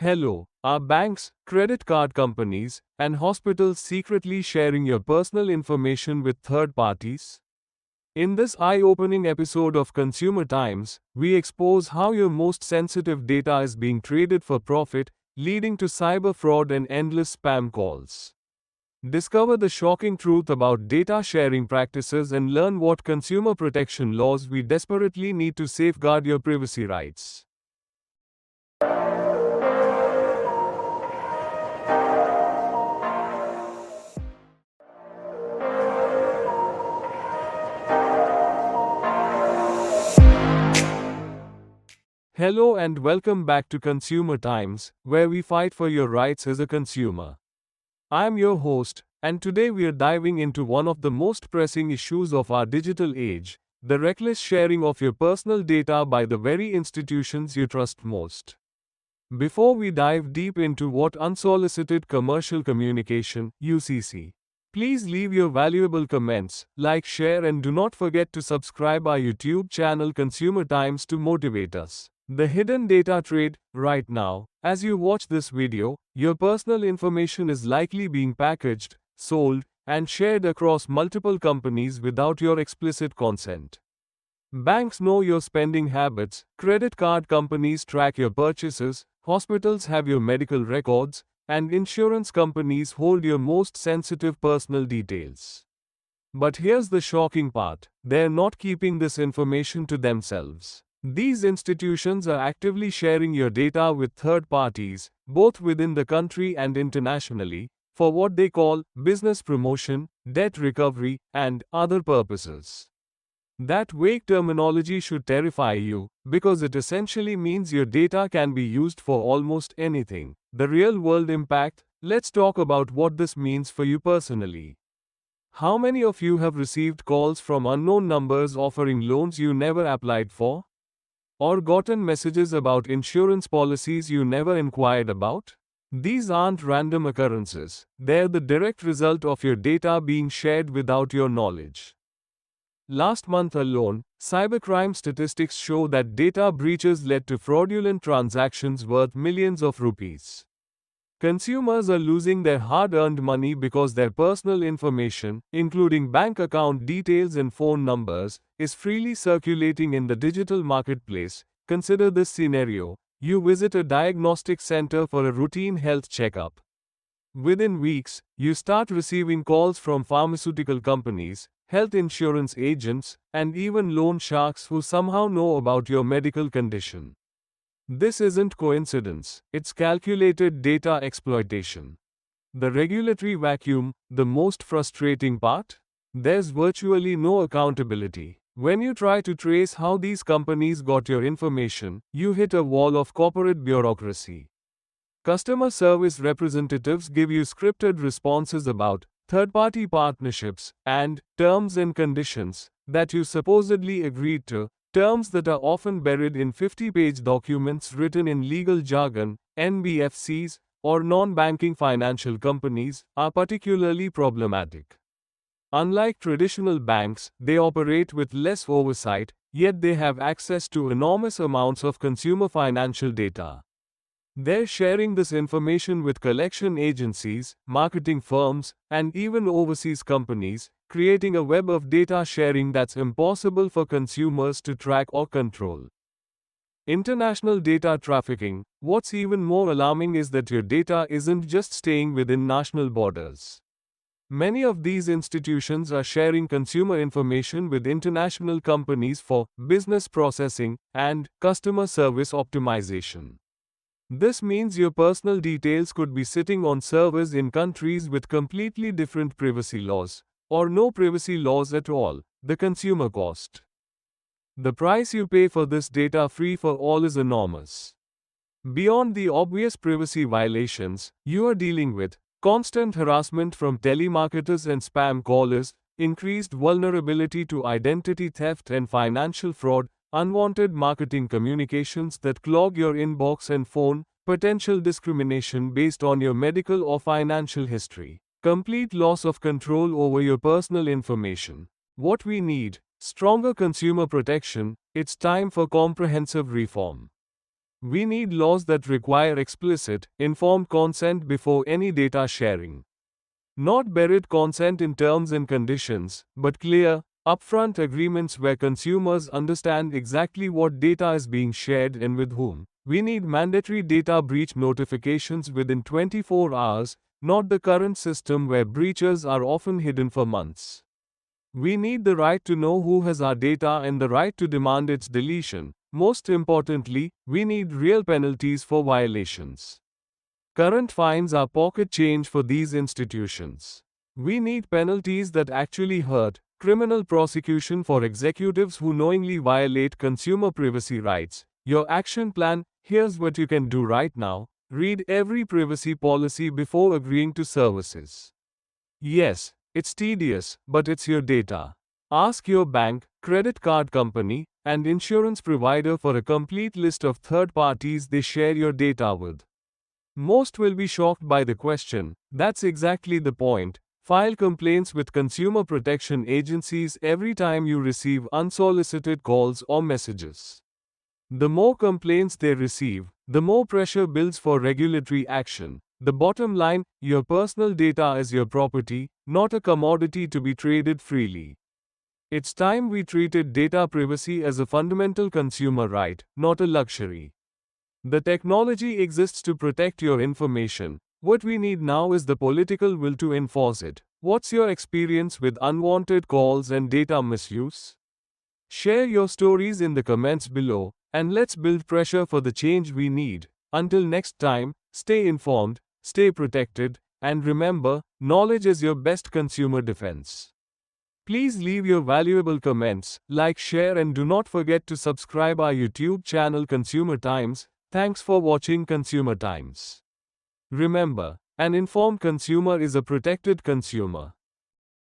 Hello, are banks, credit card companies, and hospitals secretly sharing your personal information with third parties? In this eye-opening episode of Consumer Times, we expose how your most sensitive data is being traded for profit, leading to cyber fraud and endless spam calls. Discover the shocking truth about data sharing practices and learn what consumer protection laws we desperately need to safeguard your privacy rights. Hello and welcome back to Consumer Times, where we fight for your rights as a consumer. I'm your host, and today we are diving into one of the most pressing issues of our digital age: the reckless sharing of your personal data by the very institutions you trust most. Before we dive deep into what unsolicited commercial communication (UCC), please leave your valuable comments, like, share, and do not forget to subscribe our YouTube channel Consumer Times to motivate us. The hidden data trade. Right now, as you watch this video, your personal information is likely being packaged, sold, and shared across multiple companies without your explicit consent. Banks know your spending habits, credit card companies track your purchases, hospitals have your medical records, and insurance companies hold your most sensitive personal details. But here's the shocking part: they're not keeping this information to themselves. These institutions are actively sharing your data with third parties, both within the country and internationally, for what they call business promotion, debt recovery, and other purposes. That vague terminology should terrify you, because it essentially means your data can be used for almost anything. The real world impact. Let's talk about what this means for you personally. How many of you have received calls from unknown numbers offering loans you never applied for? Or gotten messages about insurance policies you never inquired about? These aren't random occurrences, they're the direct result of your data being shared without your knowledge. Last month alone, cybercrime statistics show that data breaches led to fraudulent transactions worth millions of rupees. Consumers are losing their hard-earned money because their personal information, including bank account details and phone numbers, is freely circulating in the digital marketplace. Consider this scenario: you visit a diagnostic center for a routine health checkup. Within weeks, you start receiving calls from pharmaceutical companies, health insurance agents, and even loan sharks who somehow know about your medical condition. This isn't coincidence, it's calculated data exploitation. The regulatory vacuum. The most frustrating part? There's virtually no accountability. When you try to trace how these companies got your information, you hit a wall of corporate bureaucracy. Customer service representatives give you scripted responses about third-party partnerships and terms and conditions that you supposedly agreed to. Terms that are often buried in 50-page documents written in legal jargon. NBFCs, or non-banking financial companies, are particularly problematic. Unlike traditional banks, they operate with less oversight, yet they have access to enormous amounts of consumer financial data. They're sharing this information with collection agencies, marketing firms, and even overseas companies, creating a web of data sharing that's impossible for consumers to track or control. International data trafficking. What's even more alarming is that your data isn't just staying within national borders. Many of these institutions are sharing consumer information with international companies for business processing and customer service optimization. This means your personal details could be sitting on servers in countries with completely different privacy laws, or no privacy laws at all. The consumer cost. The price you pay for this data free for all is enormous. Beyond the obvious privacy violations, you are dealing with constant harassment from telemarketers and spam callers, increased vulnerability to identity theft and financial fraud, unwanted marketing communications that clog your inbox and phone, potential discrimination based on your medical or financial history, complete loss of control over your personal information. What we need: stronger consumer protection. It's time for comprehensive reform. We need laws that require explicit, informed consent before any data sharing. Not buried consent in terms and conditions, but clear, upfront agreements where consumers understand exactly what data is being shared and with whom. We need mandatory data breach notifications within 24 hours, not the current system where breaches are often hidden for months. We need the right to know who has our data and the right to demand its deletion. Most importantly, we need real penalties for violations. Current fines are pocket change for these institutions. We need penalties that actually hurt, criminal prosecution for executives who knowingly violate consumer privacy rights. Your action plan: here's what you can do right now. Read every privacy policy before agreeing to services. Yes, it's tedious, but it's your data. Ask your bank, credit card company, and insurance provider for a complete list of third parties they share your data with. Most will be shocked by the question. That's exactly the point. File complaints with consumer protection agencies every time you receive unsolicited calls or messages. The more complaints they receive, the more pressure builds for regulatory action. The bottom line: your personal data is your property, not a commodity to be traded freely. It's time we treated data privacy as a fundamental consumer right, not a luxury. The technology exists to protect your information. What we need now is the political will to enforce it. What's your experience with unwanted calls and data misuse? Share your stories in the comments below, and let's build pressure for the change we need. Until next time, stay informed, stay protected, and remember, knowledge is your best consumer defense. Please leave your valuable comments, like, share, and do not forget to subscribe our YouTube channel Consumer Times. Thanks for watching Consumer Times. Remember, an informed consumer is a protected consumer.